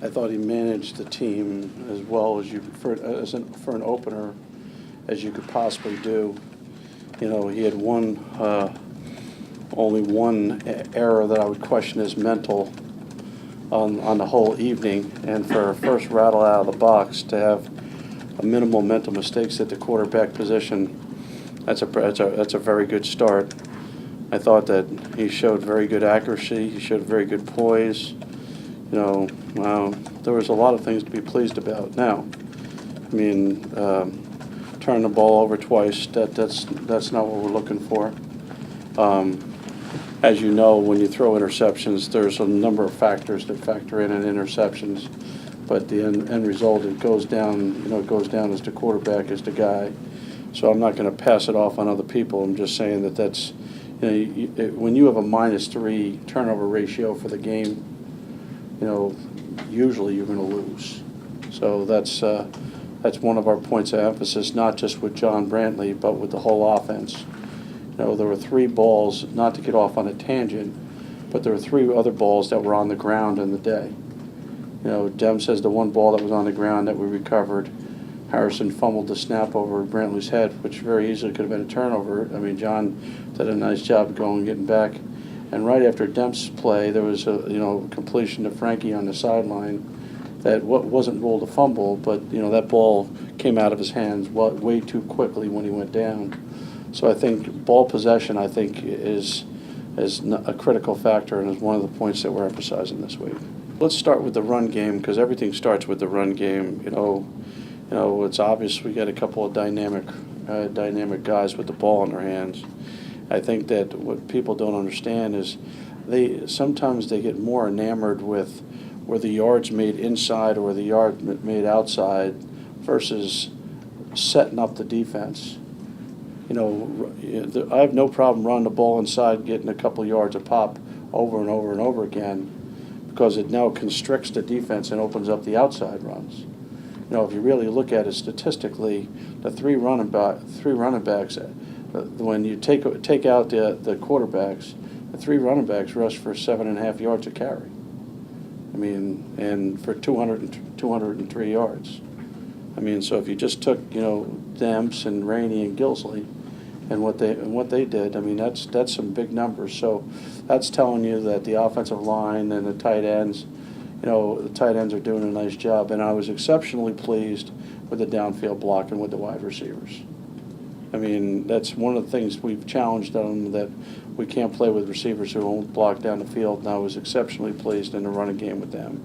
I thought he managed the team as well as you for an opener as you could possibly do. You know, he had only one error that I would question as mental on the whole evening, and for a first rattle out of the box to have a minimal mental mistakes at the quarterback position, that's a very good start. I thought that he showed very good accuracy. He showed very good poise. You know, there was a lot of things to be pleased about. Now, I mean, turning the ball over twice, that's not what we're looking for. As you know, when you throw interceptions, there's a number of factors that factor in interceptions, but the end result, it goes down. You know, it goes down as the quarterback is the guy. So I'm not going to pass it off on other people. I'm just saying that that's, you know, when you have a -3 turnover ratio for the game, you know, usually you're going to lose. So that's one of our points of emphasis, not just with John Brantley, but with the whole offense. You know, there were 3 balls, not to get off on a tangent, but there were 3 other balls that were on the ground in the day. You know, Dem says the one ball that was on the ground that we recovered, Harrison fumbled the snap over Brantley's head, which very easily could have been a turnover. I mean, John did a nice job going and getting back. And right after Demp's play, there was a completion to Frankie on the sideline that wasn't ruled a fumble, but that ball came out of his hands way too quickly when he went down. So I think ball possession, is a critical factor and is one of the points that we're emphasizing this week. Let's start with the run game, because everything starts with the run game. It's obvious we got a couple of dynamic guys with the ball in their hands. I think that what people don't understand is sometimes they get more enamored with where the yard's made inside or the yard made outside versus setting up the defense. I have no problem running the ball inside, getting a couple yards a pop over and over and over again, because it now constricts the defense and opens up the outside runs. If you really look at it statistically, the three running backs, when you take out the quarterbacks, the 3 running backs rush for 7.5 yards a carry. I mean, and for 203 yards. I mean, so if you just took Demps and Rainey and Gilsley and what they did, I mean, that's some big numbers. So that's telling you that the offensive line and the tight ends, the tight ends are doing a nice job. And I was exceptionally pleased with the downfield blocking with the wide receivers. I mean, that's one of the things we've challenged them, that we can't play with receivers who won't block down the field, and I was exceptionally pleased in the running game with them.